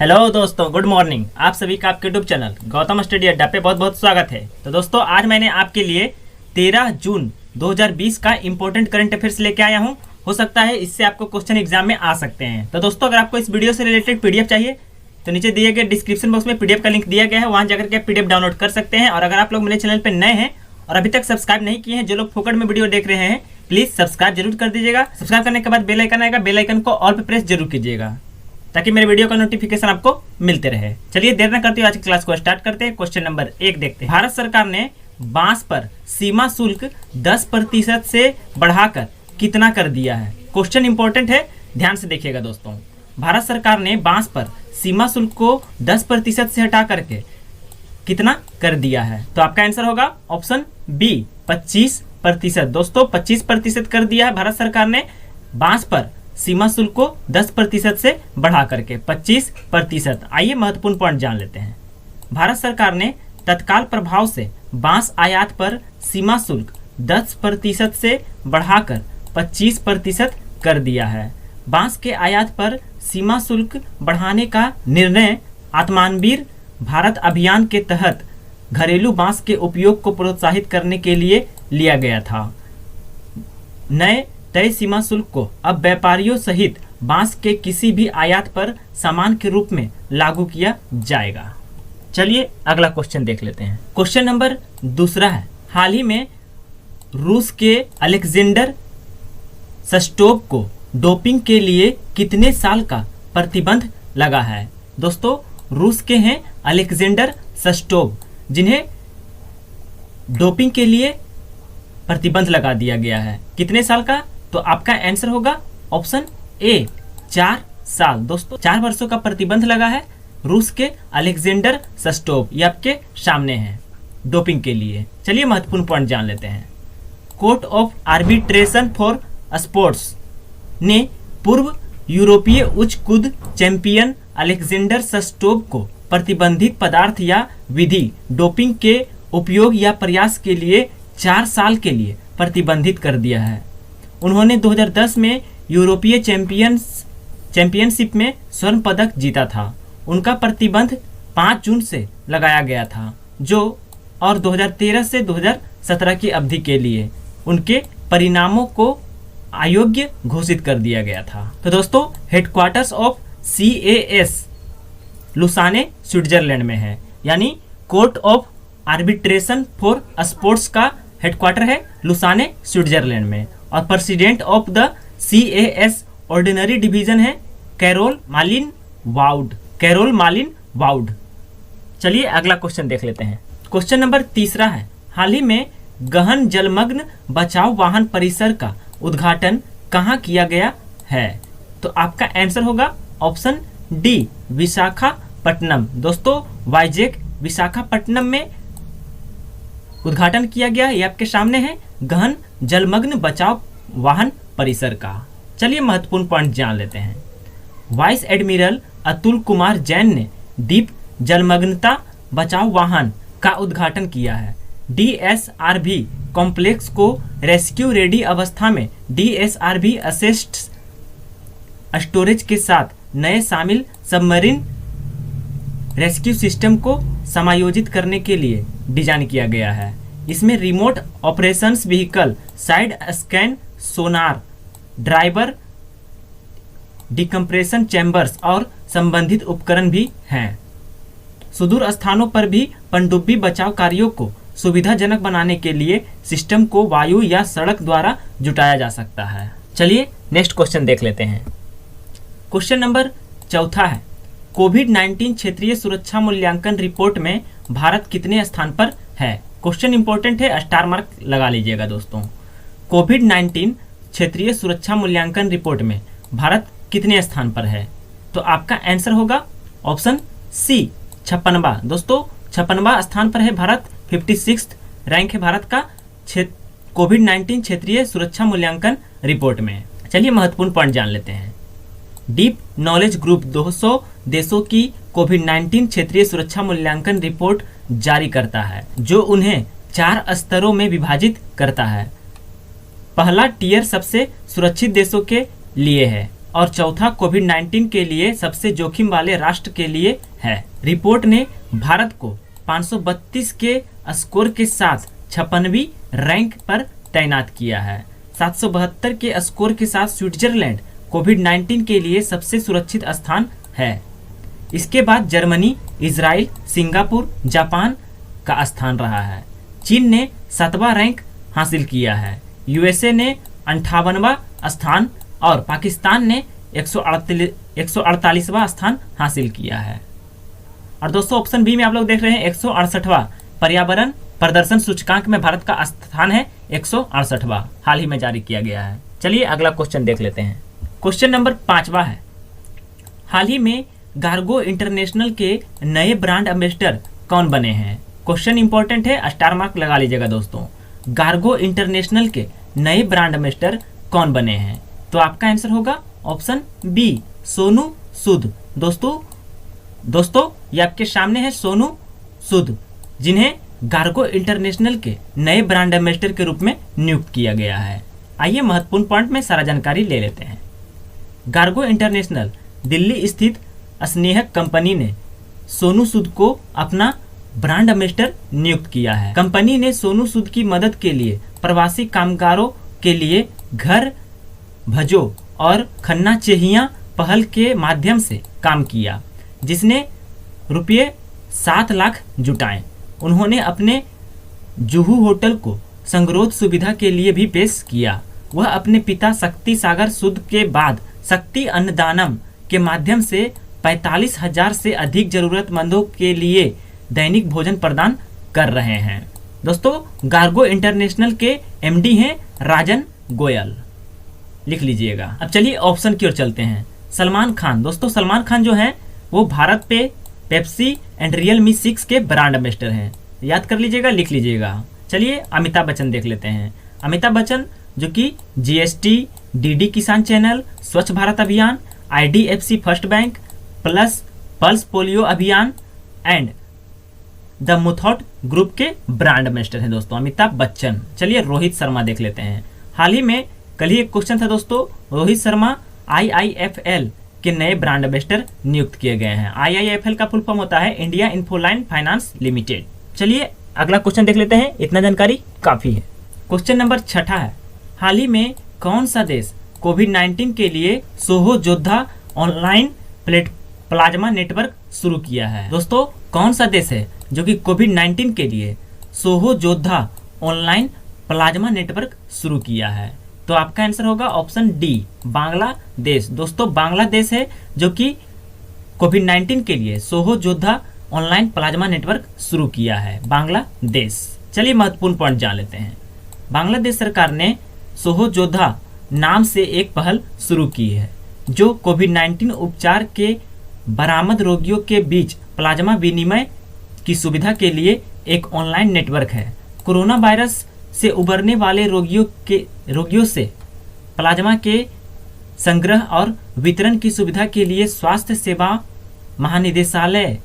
Hello दोस्तों, good morning. आप सभी का आपके यूट्यूब चैनल गौतम स्टडी अड्डा पे बहुत बहुत स्वागत है। तो दोस्तों, आज मैंने आपके लिए 13 जून 2020 का इंपॉर्टेंट करंट अफेयर्स लेके आया हूँ। हो सकता है इससे आपको क्वेश्चन एग्जाम में आ सकते हैं। तो दोस्तों, अगर आपको इस वीडियो से रिलेटेड पीडीएफ चाहिए तो नीचे दिए गए डिस्क्रिप्शन बॉक्स में पीडीएफ का लिंक दिया गया है, वहाँ जाकर के पीडीएफ डाउनलोड कर सकते हैं। और अगर आप लोग मेरे चैनल पर नए हैं और अभी तक सब्सक्राइब नहीं किए हैं, जो लोग फोकट में वीडियो देख रहे हैं, प्लीज सब्सक्राइब जरूर कर दीजिएगा। सब्सक्राइब करने के बाद बेल आइकन आएगा, बेल आइकन को ऑल पे प्रेस जरूर कीजिएगा ताकि मेरे वीडियो का नोटिफिकेशन आपको मिलते रहे। चलिए देर न करते हुए आज की क्लास को स्टार्ट करते हैं। क्वेश्चन नंबर 1 देखते हैं। भारत सरकार ने बांस पर सीमा शुल्क 10% से बढ़ाकर कितना कर दिया है? क्वेश्चन इंपॉर्टेंट है, ध्यान से देखिएगा दोस्तों। भारत सरकार ने बांस पर सीमा शुल्क को 10% से हटा करके कितना कर दिया है? तो आपका आंसर होगा ऑप्शन बी 25%। दोस्तों, 25% कर दिया है भारत सरकार ने बांस पर सीमा शुल्क को 10% से बढ़ा करके 25%। आइए महत्वपूर्ण पॉइंट जान लेते हैं। भारत सरकार ने तत्काल प्रभाव से बांस आयात पर सीमा शुल्क 10% से बढ़ाकर 25% कर दिया है। बांस के आयात पर सीमा शुल्क बढ़ाने का निर्णय आत्मानवीर भारत अभियान के तहत घरेलू बांस के उपयोग को प्रोत्साहित करने के लिए लिया गया था। नए तय सीमा शुल्क को अब व्यापारियों सहित बांस के किसी भी आयात पर सामान के रूप में लागू किया जाएगा। चलिए अगला क्वेश्चन देख लेते हैं। क्वेश्चन नंबर 2 है। हाल ही में रूस के अलेक्जेंडर सस्टोव को डोपिंग के लिए कितने साल का प्रतिबंध लगा है? दोस्तों, रूस के हैं अलेक्जेंडर सस्टोव, जिन्हें डोपिंग के लिए प्रतिबंध लगा दिया गया है। कितने साल का? तो आपका आंसर होगा ऑप्शन ए 4 साल। दोस्तों, 4 वर्षों का प्रतिबंध लगा है रूस के अलेक्जेंडर सस्टोव, ये आपके सामने है डोपिंग के लिए। चलिए महत्वपूर्ण पॉइंट जान लेते हैं। Court of arbitration for sports ने पूर्व यूरोपीय उच्च कूद चैंपियन अलेक्जेंडर सस्टोव को प्रतिबंधित पदार्थ या विधि डोपिंग के उपयोग या प्रयास के लिए 4 साल के लिए प्रतिबंधित कर दिया है। उन्होंने 2010 में यूरोपीय चैंपियनशिप में स्वर्ण पदक जीता था। उनका प्रतिबंध 5 जून से लगाया गया था, और 2013 से 2017 की अवधि के लिए उनके परिणामों को अयोग्य घोषित कर दिया गया था। तो दोस्तों, headquarters of CAS Lausanne Switzerland में है, यानी court of arbitration for sports का हेडक्वार्टर है लुसाने स्विट्जरलैंड में। और president of the CAS ordinary division है कैरोल मालिन वाउड। चलिए अगला क्वेश्चन देख लेते हैं। क्वेश्चन नंबर 3 है। हाल ही में गहन जलमग्न बचाव वाहन परिसर का उद्घाटन कहाँ किया गया है? तो आपका आंसर होगा ऑप्शन डी विशाखापट्टनम। दोस्तों, वाइजैक विशाखापट्टनम में उद्घाटन किया गया, ये आपके सामने है गहन जलमग्न बचाव वाहन परिसर का। चलिए महत्वपूर्ण पॉइंट जान लेते हैं। वाइस एडमिरल अतुल कुमार जैन ने डीप जलमग्नता बचाव वाहन का उद्घाटन किया है। DSRV कॉम्प्लेक्स को रेस्क्यू रेडी अवस्था में DSRV असिस्ट स्टोरेज के साथ नए शामिल सबमरीन रेस्क्यू सिस्टम को समायोजित करने के लिए डिजाइन किया गया है। इसमें remote operations vehicle, side scan sonar, driver decompression chambers और संबंधित उपकरण भी हैं। सुदूर स्थानों पर भी पनडुब्बी बचाव कार्यों को सुविधाजनक बनाने के लिए सिस्टम को वायु या सड़क द्वारा जुटाया जा सकता है। चलिए नेक्स्ट क्वेश्चन देख लेते हैं। क्वेश्चन नंबर 4 है। कोविड-19 क्षेत्रीय सुरक्षा मूल्यांकन रिपोर्ट में भारत कितने स्थान पर है? क्वेश्चन इंपॉर्टेंट है, स्टार मार्क लगा लीजिएगा दोस्तों। कोविड-19 क्षेत्रीय सुरक्षा मूल्यांकन रिपोर्ट में भारत कितने स्थान पर है? तो आपका आंसर होगा ऑप्शन सी 56वां। दोस्तों, 56वां स्थान पर है भारत। 56th रैंक है भारत का कोविड-19 क्षेत्रीय सुरक्षा मूल्यांकन रिपोर्ट में। चलिए महत्वपूर्ण पॉइंट जान लेते हैं। डीप नॉलेज ग्रुप 200 देशों की कोविड-19 क्षेत्रीय सुरक्षा मूल्यांकन रिपोर्ट जारी करता है, जो उन्हें 4 स्तरों में विभाजित करता है। पहला टियर सबसे सुरक्षित देशों के लिए है और चौथा कोविड-19 के लिए सबसे जोखिम वाले राष्ट्र के लिए है। रिपोर्ट ने भारत को 532 के स्कोर के साथ 56वीं रैंक पर तैनात किया है। 772 के स्कोर के साथ स्विट्जरलैंड कोविड-19 के लिए सबसे सुरक्षित स्थान है। इसके बाद जर्मनी, इजराइल, सिंगापुर, जापान का स्थान रहा है। चीन ने 7वां रैंक हासिल किया है। यूएसए ने 58वां स्थान और पाकिस्तान ने 148वां स्थान हासिल किया है। और दोस्तों ऑप्शन बी में आप लोग देख रहे हैं 168वां पर्यावरण प्रदर्शन सूचकांक में भारत का स्थान है 168वां, हाल ही में जारी किया गया है। चलिए अगला क्वेश्चन देख लेते हैं। क्वेश्चन नंबर 5वां है, हाल ही में गार्गो इंटरनेशनल के नए ब्रांड एम्बेसडर कौन बने हैं? क्वेश्चन इंपॉर्टेंट है, स्टार मार्क लगा लीजिएगा दोस्तों। गार्गो इंटरनेशनल के नए ब्रांड एम्बेसडर कौन बने हैं? तो आपका आंसर होगा ऑप्शन बी, सोनू सूद। दोस्तों ये आपके सामने है सोनू सूद, जिन्हें गार्गो इंटरनेशनल के नए ब्रांड एम्बेसडर के रूप में नियुक्त किया गया है। आइए महत्वपूर्ण पॉइंट में सारा जानकारी ले लेते हैं। गार्गो इंटरनेशनल दिल्ली स्थित स्नेहक कंपनी ने सोनू सूद को अपना ब्रांड एम्बेसडर नियुक्त किया है। कंपनी ने सोनू सूद की मदद के लिए प्रवासी कामगारों के लिए घर भजो और खन्ना चेहिया पहल के माध्यम से काम किया, जिसने रुपये 7 लाख जुटाए। उन्होंने अपने जुहू होटल को संगरोध सुविधा के लिए भी पेश किया। वह अपने पिता शक्ति सागर सूद के बाद शक्ति अन्नदानम के माध्यम से 45,000 से अधिक जरूरतमंदों के लिए दैनिक भोजन प्रदान कर रहे हैं। दोस्तों गार्गो इंटरनेशनल के एमडी हैं राजन गोयल, लिख लीजिएगा। अब चलिए ऑप्शन की ओर चलते हैं। सलमान खान, दोस्तों सलमान खान जो हैं वो भारत पे पेप्सी एंड रियलमी 6 के ब्रांड एम्बेसडर हैं, याद कर लीजिएगा, लिख लीजिएगा। चलिए अमिताभ बच्चन देख लेते हैं। अमिताभ बच्चन जो कि जीएसटी, डीडी किसान चैनल, स्वच्छ भारत अभियान, IDFC first bank, pulse polio अभियान एंड द मुथॉट ग्रुप के ब्रांड एम्बेसडर हैं दोस्तों अमिताभ बच्चन। चलिए रोहित शर्मा देख लेते हैं। हाल ही में कल ही एक क्वेश्चन था दोस्तों, रोहित शर्मा आईआईएफएल के नए ब्रांड एम्बेसडर नियुक्त किए गए हैं। आईआईएफएल का फुल फॉर्म होता है इंडिया इन्फोलाइन फाइनेंस लिमिटेड। चलिए अगला क्वेश्चन देख लेते हैं, इतना जानकारी काफी है। क्वेश्चन नंबर 6 है, हाल ही में कौन सा देश कोविड-19 के लिए सोहो योद्धा ऑनलाइन प्लाज्मा नेटवर्क शुरू किया है? दोस्तों कौन सा देश है जो कि कोविड-19 के लिए सोहो योद्धा ऑनलाइन प्लाज्मा नेटवर्क शुरू किया है? तो आपका आंसर होगा ऑप्शन डी, बांग्लादेश। दोस्तों बांग्लादेश है जो कि कोविड-19 के लिए सोहो योद्धा ऑनलाइन प्लाज्मा नेटवर्क शुरू किया है, बांग्लादेश। चलिए महत्वपूर्ण पॉइंट जान लेते हैं। बांग्लादेश सरकार ने सोहो योद्धा नाम से एक पहल शुरू की है, जो कोविड-19 उपचार के बरामद रोगियों के बीच प्लाज्मा विनिमय की सुविधा के लिए एक ऑनलाइन नेटवर्क है। कोरोना वायरस से उबरने वाले रोगियों से प्लाज्मा के संग्रह और वितरण की सुविधा के लिए स्वास्थ्य सेवा महानिदेशालय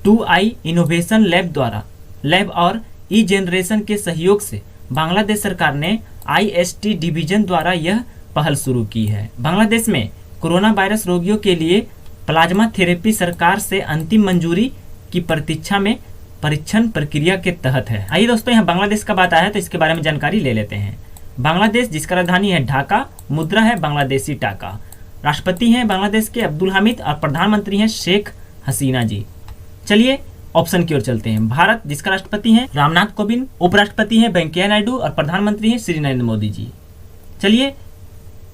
2i इनोवेशन लैब और ई जनरेशन के सहयोग से बांग्लादेश सरकार ने IST डिवीजन द्वारा यह पहल शुरू की है। बांग्लादेश में कोरोना वायरस रोगियों के लिए प्लाज्मा थेरेपी सरकार से अंतिम मंजूरी की प्रतीक्षा में परीक्षण प्रक्रिया के तहत है। आइए दोस्तों यहाँ बांग्लादेश का बात आया है तो इसके बारे में जानकारी ले लेते हैं। बांग्लादेश जिसका राजधानी है ढाका, मुद्रा है बांग्लादेशी टाका, राष्ट्रपति हैं बांग्लादेश के अब्दुल हामिद और प्रधानमंत्री हैं शेख हसीना जी। चलिए ऑप्शन की ओर चलते हैं। भारत जिसका राष्ट्रपति हैं रामनाथ कोविंद, उपराष्ट्रपति हैं वेंकैया नायडू और प्रधानमंत्री हैं श्री नरेंद्र मोदी जी। चलिए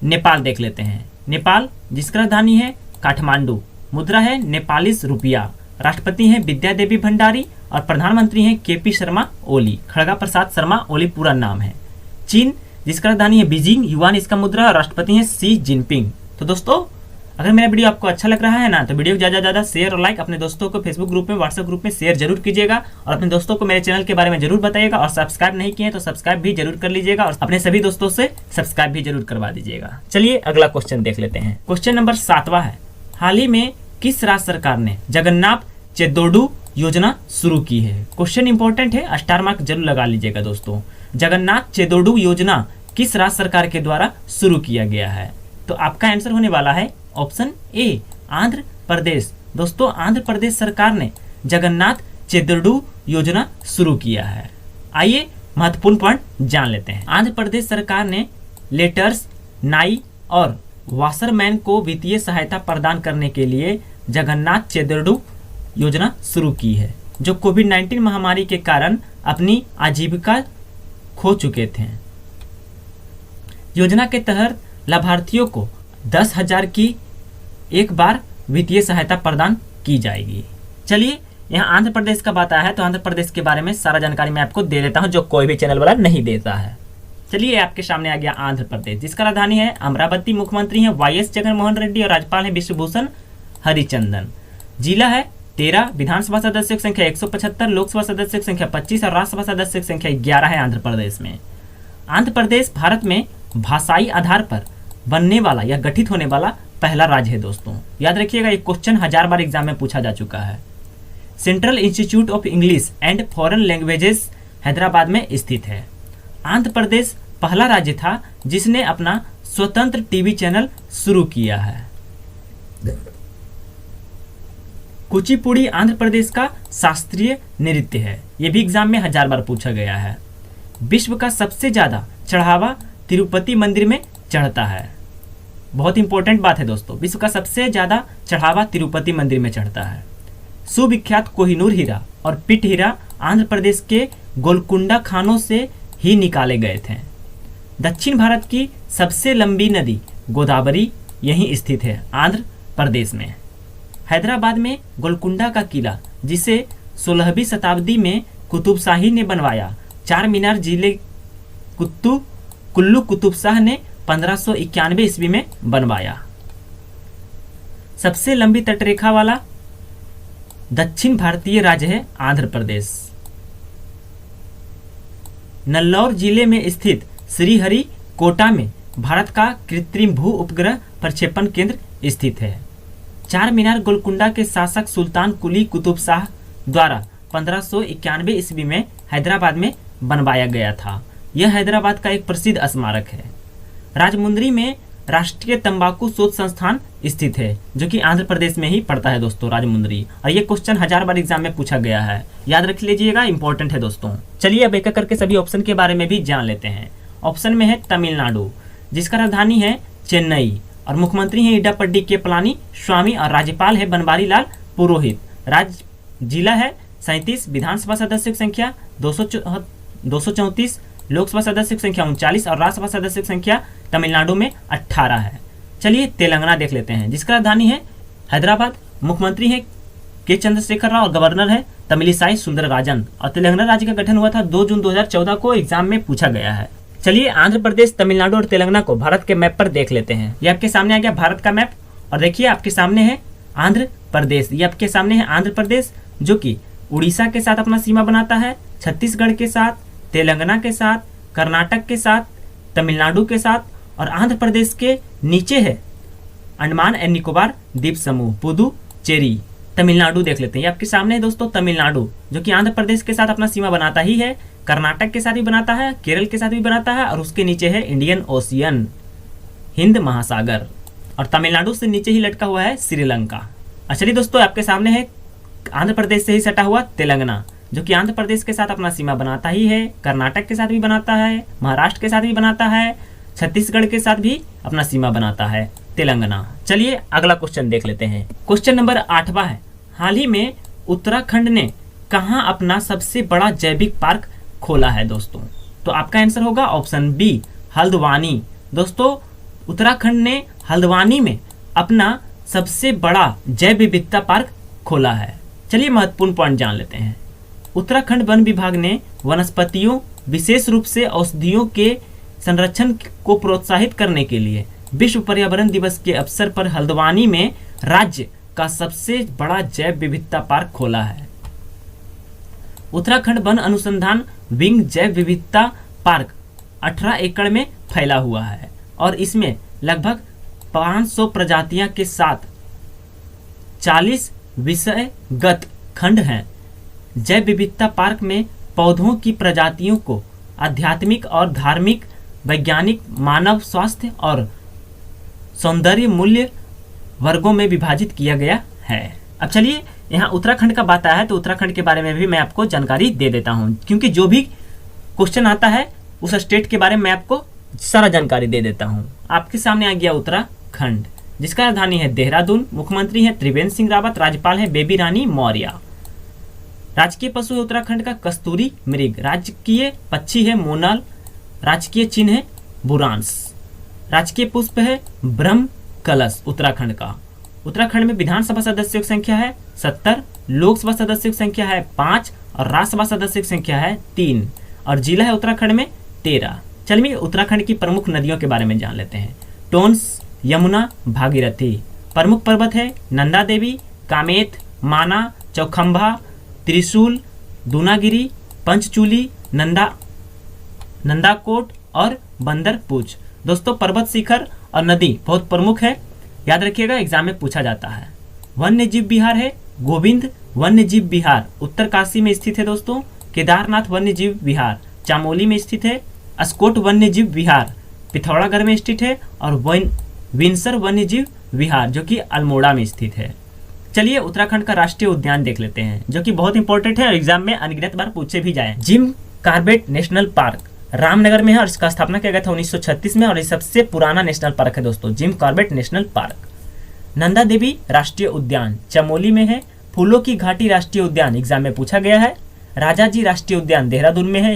नेपाल देख लेते हैं। नेपाल जिसका राजधानी है काठमांडू, मुद्रा है नेपालीस रुपया, राष्ट्रपति हैं विद्या देवी भंडारी और प्रधानमंत्री हैं केपी शर्मा ओली, खड़गा प्रसाद शर्मा ओली पूरा नाम है। चीन जिसका राजधानी है बीजिंग, युआन इसका मुद्रा और राष्ट्रपति हैं शी जिनपिंग। तो दोस्तों अगर मेरा वीडियो आपको अच्छा लग रहा है ना तो वीडियो को ज़्यादा शेयर और लाइक अपने दोस्तों को फेसबुक ग्रुप में, व्हाट्सएप ग्रुप में शेयर जरूर कीजिएगा और अपने दोस्तों को मेरे चैनल के बारे में जरूर बताइएगा और सब्सक्राइब नहीं किए तो सब्सक्राइब भी जरूर कर लीजिएगा और अपने सभी दोस्तों से सब्सक्राइब भी जरूर करवा दीजिएगा। चलिए अगला क्वेश्चन देख लेते हैं। क्वेश्चन नंबर 7वां है, हाल ही में किस राज्य सरकार ने जगन्नाथ चेदोडू योजना शुरू की है? क्वेश्चन इंपॉर्टेंट है, स्टार मार्क जरूर लगा लीजिएगा दोस्तों। जगन्नाथ चेदोडू योजना किस राज्य सरकार के द्वारा शुरू किया गया है? तो आपका आंसर होने वाला है ऑप्शन ए, आंध्र प्रदेश। दोस्तों, आंध्र प्रदेश सरकार ने जगन्नाथ चेदुर्डू योजना शुरू किया है। आइए महत्वपूर्ण पॉइंट जान लेते हैं। आंध्र प्रदेश सरकार ने लेटर्स, नाई और वाशरमैन को वित्तीय सहायता प्रदान करने के लिए जगन्नाथ चेदुर्डू योजना शुरू की है, जो कोविड-19 महामारी के कारण अपनी आजीविका खो चुके थे। योजना के तहत लाभार्थियों को 10,000 की एक बार वित्तीय सहायता प्रदान की जाएगी। चलिए, यहाँ आंध्र प्रदेश का बात आया है तो आंध्र प्रदेश के बारे में सारा जानकारी मैं आपको दे देता हूँ, जो कोई भी चैनल वाला नहीं देता है। चलिए, आपके सामने आ गया आंध्र प्रदेश, जिसका राजधानी है अमरावती। मुख्यमंत्री हैं वाई.एस. जगनमोहन रेड्डी और राज्यपाल हैं विश्वभूषण हरिचंदन। जिला है 13, विधानसभा सदस्यों की संख्या 175, लोकसभा सदस्यों की संख्या 25 और राज्यसभा सदस्यों की संख्या 11 है आंध्र प्रदेश में। आंध्र प्रदेश भारत में भाषाई आधार पर बनने वाला या गठित होने वाला पहला राज्य है। दोस्तों, याद रखिएगा, ये क्वेश्चन 1000 बार एग्जाम में पूछा जा चुका है। Central institute of English and foreign languages Hyderabad में स्थित है। आंध्र प्रदेश पहला राज्य था जिसने अपना स्वतंत्र टीवी चैनल शुरू किया है। कुचिपुड़ी आंध्र प्रदेश का शास्त्रीय नृत्य है। यह भी एग्जाम में 1000 बार पूछा गया है। विश्व का सबसे ज्यादा चढ़ावा तिरुपति मंदिर में चढ़ता है। बहुत इंपॉर्टेंट बात है दोस्तों, विश्व का सबसे ज्यादा चढ़ावा तिरुपति मंदिर में चढ़ता है। सुविख्यात कोहिनूर हीरा और पिट हीरा आंध्र प्रदेश के गोलकुंडा खानों से ही निकाले गए थे। दक्षिण भारत की सबसे लंबी नदी गोदावरी यहीं स्थित है आंध्र प्रदेश में। हैदराबाद में गोलकुंडा का किला, जिसे 16वीं शताब्दी में कुतुब शाही ने बनवाया, चार मीनार जिले कुल्लू कुतुब शाह ने 1591 ईस्वी में बनवाया। सबसे लंबी तटरेखा वाला दक्षिण भारतीय राज्य है आंध्र प्रदेश। नल्लौर जिले में स्थित श्रीहरिकोटा में भारत का कृत्रिम भू उपग्रह प्रक्षेपण केंद्र स्थित है। चार मीनार गोलकुंडा के शासक सुल्तान कुली कुतुब शाह द्वारा 1591 ईस्वी में हैदराबाद में बनवाया गया था। यह हैदराबाद का एक प्रसिद्ध स्मारक है। राजमुंद्री में राष्ट्रीय तंबाकू शोध संस्थान स्थित है, जो कि आंध्र प्रदेश में ही पड़ता है दोस्तों, राजमुंद्री। और ये क्वेश्चन 1000 बार एग्जाम में पूछा गया है, याद रख लीजिएगा, इंपॉर्टेंट है दोस्तों। चलिए, अब एक एक करके सभी ऑप्शन के बारे में भी जान लेते हैं। ऑप्शन में है तमिलनाडु, जिसका राजधानी है चेन्नई और मुख्यमंत्री हैं इडापड्डी के पलानी स्वामी और राज्यपाल है बनवारी लाल पुरोहित। राज्य जिला है 37, विधानसभा सदस्यों की संख्या 234, लोकसभा सदस्यों की संख्या 39 और राज्यसभा सदस्यों की संख्या तमिलनाडु में 18 है। चलिए, तेलंगाना देख लेते हैं, जिसका राजधानी है हैदराबाद। मुख्यमंत्री है के चंद्रशेखर राव और गवर्नर है तमिलिसाई सुंदरराजन। और तेलंगाना राज्य का गठन हुआ था 2 जून 2014 को, एग्जाम में पूछा गया है। चलिए, आंध्र प्रदेश, तमिलनाडु और तेलंगाना को भारत के मैप पर देख लेते हैं। ये आपके सामने आ गया भारत का मैप, और देखिए आपके सामने है आंध्र प्रदेश। ये आपके सामने है आंध्र प्रदेश, जो कि उड़ीसा के साथ अपना सीमा बनाता है, छत्तीसगढ़ के साथ, तेलंगाना के साथ, कर्नाटक के साथ, तमिलनाडु के साथ, और आंध्र प्रदेश के नीचे है अंडमान एंड निकोबार द्वीप समूह, पुदुचेरी। तमिलनाडु देख लेते हैं, ये आपके सामने है दोस्तों तमिलनाडु, जो कि आंध्र प्रदेश के साथ अपना सीमा बनाता ही है, कर्नाटक के साथ भी बनाता है, केरल के साथ भी बनाता है, और उसके नीचे है इंडियन ओशियन, हिंद महासागर। और तमिलनाडु से नीचे ही लटका हुआ है श्रीलंका। चलिए दोस्तों, आपके सामने है आंध्र प्रदेश से ही सटा हुआ तेलंगाना, जो कि आंध्र प्रदेश के साथ अपना सीमा बनाता ही है, कर्नाटक के साथ भी बनाता है, महाराष्ट्र के साथ भी बनाता है, छत्तीसगढ़ के साथ भी अपना सीमा बनाता है तेलंगाना। चलिए, अगला क्वेश्चन देख लेते हैं। क्वेश्चन नंबर 8वां है, हाल ही में उत्तराखंड ने कहां अपना सबसे बड़ा जैविक पार्क खोला है दोस्तों? तो आपका आंसर होगा ऑप्शन बी, हल्द्वानी। दोस्तों, उत्तराखंड ने हल्द्वानी में अपना सबसे बड़ा जैव विविधता पार्क खोला है। चलिए, महत्वपूर्ण पॉइंट जान लेते हैं। उत्तराखंड वन विभाग ने वनस्पतियों, विशेष रूप से औषधियों के संरक्षण को प्रोत्साहित करने के लिए विश्व पर्यावरण दिवस के अवसर पर हल्द्वानी में राज्य का सबसे बड़ा जैव विविधता पार्क खोला है। उत्तराखंड वन अनुसंधान विंग जैव विविधता पार्क 18 एकड़ में फैला हुआ है और इसमें लगभग 500 प्रजातियां के साथ 40 विषयगत खंड हैं। जैव विविधता पार्क में पौधों की प्रजातियों को आध्यात्मिक और धार्मिक, वैज्ञानिक, मानव स्वास्थ्य और सौंदर्य मूल्य वर्गों में विभाजित किया गया है। अब चलिए यहाँ उत्तराखंड का बात आया है तो उत्तराखंड के बारे में भी मैं आपको जानकारी दे देता हूँ, क्योंकि जो भी क्वेश्चन आता है उस स्टेट के बारे में मैं आपको सारा जानकारी दे देता हूँ। आपके सामने आ गया उत्तराखंड, जिसका राजधानी है देहरादून, मुख्यमंत्री है त्रिवेंद्र सिंह रावत, राज्यपाल है बेबी रानी मौर्य। राजकीय पशु है उत्तराखंड का कस्तूरी मृग, राजकीय पक्षी है मोनाल, राजकीय चिन्ह है बुरांस, राजकीय पुष्प है ब्रह्म कलश उत्तराखंड का। उत्तराखंड में विधानसभा सदस्यों की संख्या है 70, लोकसभा सदस्यों की संख्या है 5 और राज्यसभा सदस्यों की संख्या है 3 और जिला है उत्तराखंड में 13। चलिए उत्तराखंड की प्रमुख नदियों के बारे में जान लेते हैं। टोंस, यमुना, भागीरथी। प्रमुख पर्वत है नंदा देवी, कामेत, माना, चौखंभा, त्रिशूल, दूनागिरी, पंचचूली, नंदाकोट और बंदरपूछ। दोस्तों पर्वत शिखर और नदी बहुत प्रमुख है, याद रखिएगा, एग्जाम में पूछा जाता है। वन्य जीव विहार है गोविंद वन्य जीव विहार, उत्तरकाशी में स्थित है दोस्तों। केदारनाथ वन्य जीव विहार चामोली में स्थित है। अस्कोट वन्य जीव विहार पिथौरागढ़ में स्थित है और विंसर वन्य जीव विहार जो कि अल्मोड़ा में स्थित है। चलिए उत्तराखंड का राष्ट्रीय उद्यान देख लेते हैं, जो कि बहुत इंपॉर्टेंट है और एग्जाम में अनगिनत बार पूछे भी जाए। Gym Corbett national park Ramnagar में है और इसका स्थापना किया गया था 1936 में और ये सबसे पुराना नेशनल पार्क है दोस्तों, Jim Corbett national park. Nanda Devi राष्ट्रीय उद्यान चमोली में है। फूलों की घाटी राष्ट्रीय उद्यान एग्जाम में पूछा गया है। राजाजी राष्ट्रीय उद्यान देहरादून में है,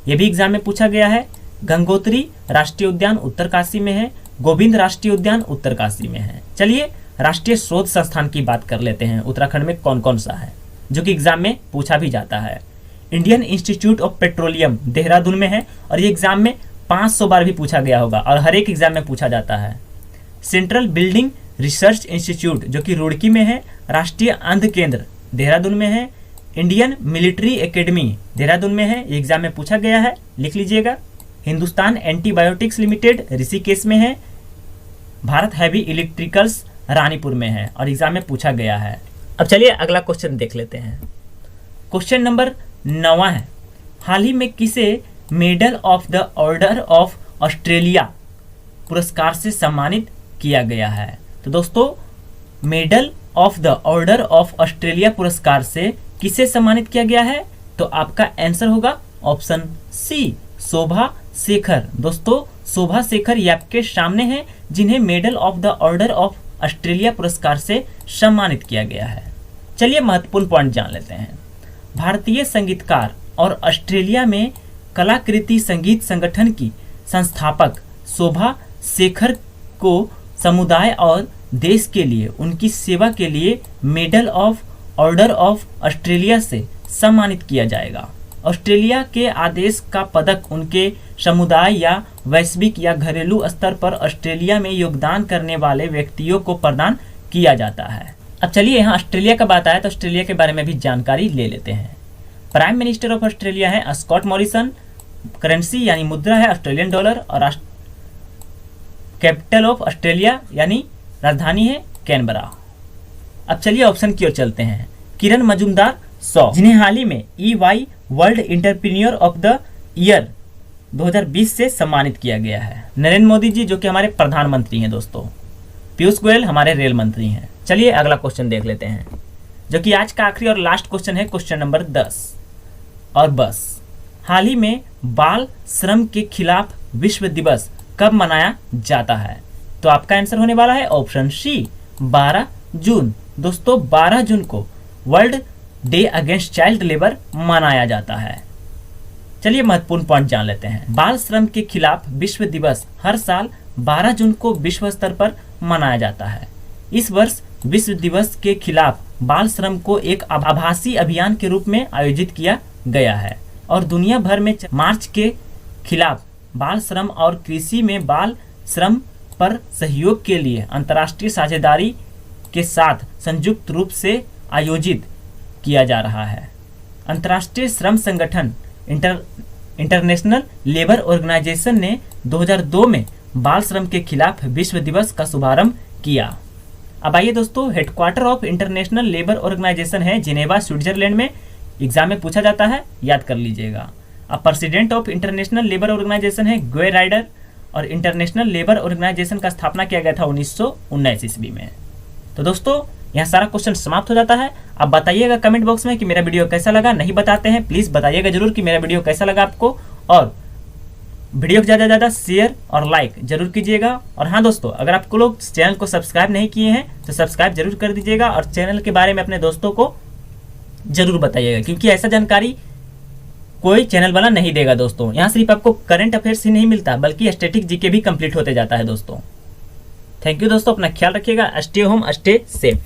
ये भी एग्जाम में पूछा गया है। गंगोत्री राष्ट्रीय उद्यान उत्तरकाशी में है। गोविंद राष्ट्रीय उद्यान उत्तरकाशी में है। चलिए राष्ट्रीय शोध संस्थान की बात कर लेते हैं, उत्तराखंड में कौन कौन सा है जो कि एग्जाम में पूछा भी जाता है। Indian institute of petroleum Dehradun में है और ये एग्जाम में 500 बार भी पूछा गया होगा और हर एक एग्जाम में पूछा जाता है। सेंट्रल बिल्डिंग रिसर्च इंस्टीट्यूट जो कि रुड़की में है। राष्ट्रीय अंध केंद्र देहरादून में है। इंडियन मिलिट्री एकेडमी देहरादून में है, ये एग्जाम में पूछा गया है, लिख लीजिएगा। हिंदुस्तान एंटीबायोटिक्स लिमिटेड ऋषिकेश में है। भारत हैवी इलेक्ट्रिकल्स रानीपुर में है और एग्जाम में पूछा गया है। अब चलिए अगला क्वेश्चन देख लेते हैं। क्वेश्चन नंबर 9 है, हाल ही में किसे medal of the order of Australia पुरस्कार से सम्मानित किया गया है? तो दोस्तों medal of the order of Australia पुरस्कार से किसे सम्मानित किया गया है? तो आपका आंसर होगा ऑप्शन सी, शोभा शेखर। दोस्तों शोभा शेखर ये आपके सामने हैं, जिन्हें medal of the order of Australia पुरस्कार से सम्मानित किया गया है। चलिए महत्वपूर्ण पॉइंट जान लेते हैं। भारतीय संगीतकार और ऑस्ट्रेलिया में कलाकृति संगीत संगठन की संस्थापक शोभा शेखर को समुदाय और देश के लिए उनकी सेवा के लिए medal of order of Australia से सम्मानित किया जाएगा। ऑस्ट्रेलिया के आदेश का पदक उनके समुदाय या वैश्विक या घरेलू स्तर पर ऑस्ट्रेलिया में योगदान करने वाले व्यक्तियों को प्रदान किया जाता है। अब चलिए यहाँ ऑस्ट्रेलिया का बात आया तो ऑस्ट्रेलिया के बारे में भी जानकारी ले लेते हैं। प्राइम मिनिस्टर ऑफ ऑस्ट्रेलिया है स्कॉट मॉरिसन। करेंसी यानी मुद्रा है ऑस्ट्रेलियन डॉलर और कैपिटल ऑफ ऑस्ट्रेलिया यानी राजधानी है कैनबरा। अब चलिए ऑप्शन की ओर चलते हैं। किरण मजूमदार 100, जिन्हें हाल ही में EY world entrepreneur of the year 2020 से सम्मानित किया गया है। नरेंद्र मोदी जी जो कि हमारे प्रधानमंत्री हैं दोस्तों। पीयूष गोयल हमारे रेल मंत्री हैं। चलिए अगला क्वेश्चन देख लेते हैं, जो कि आज का आखिरी और लास्ट क्वेश्चन है, क्वेश्चन नंबर 10। और बस हाल ही में बाल श्रम के खिलाफ विश्व दिवस कब मनाया जाता है? तो आपका आंसर होने वाला है ऑप्शन सी, 12 जून। दोस्तों 12 जून को world day against child labour मनाया जाता है। चलिए महत्वपूर्ण पॉइंट जान लेते हैं। बाल श्रम के खिलाफ विश्व दिवस हर साल 12 जून को विश्व स्तर पर मनाया जाता है। इस वर्ष विश्व दिवस के खिलाफ बाल श्रम को एक आभासी अभियान के रूप में आयोजित किया गया है और दुनिया भर में मार्च के खिलाफ बाल श्रम और कृषि में बाल श्रम पर सहयोग के लिए अंतर्राष्ट्रीय साझेदारी के साथ संयुक्त रूप से आयोजित किया जा रहा है। अंतर्राष्ट्रीय श्रम संगठन इंटरनेशनल लेबर ऑर्गेनाइजेशन ने 2002 में बाल श्रम के खिलाफ विश्व दिवस का शुभारंभ किया। अब आइए दोस्तों, headquarter of international labour organisation है जिनेवा स्विट्जरलैंड में, एग्जाम में पूछा जाता है, याद कर लीजिएगा। अब president of international labour organisation है गे राइडर और इंटरनेशनल लेबर ऑर्गेनाइजेशन का स्थापना किया गया था 1919 ईस्वी में। तो दोस्तों यहाँ सारा क्वेश्चन समाप्त हो जाता है। अब बताइएगा कमेंट बॉक्स में कि मेरा वीडियो कैसा लगा। नहीं बताते हैं प्लीज़ बताइएगा जरूर कि मेरा वीडियो कैसा लगा आपको, और वीडियो को ज़्यादा से ज़्यादा शेयर और लाइक जरूर कीजिएगा। और हाँ दोस्तों, अगर आपको लोग चैनल को सब्सक्राइब नहीं किए हैं तो सब्सक्राइब जरूर कर दीजिएगा, और चैनल के बारे में अपने दोस्तों को जरूर बताइएगा, क्योंकि ऐसा जानकारी कोई चैनल वाला नहीं देगा दोस्तों। यहाँ सिर्फ आपको करंट अफेयर्स ही नहीं मिलता, बल्कि स्टैटिक जीके भी कंप्लीट होते जाता है दोस्तों। थैंक यू दोस्तों, अपना ख्याल रखिएगा। Stay home, stay safe.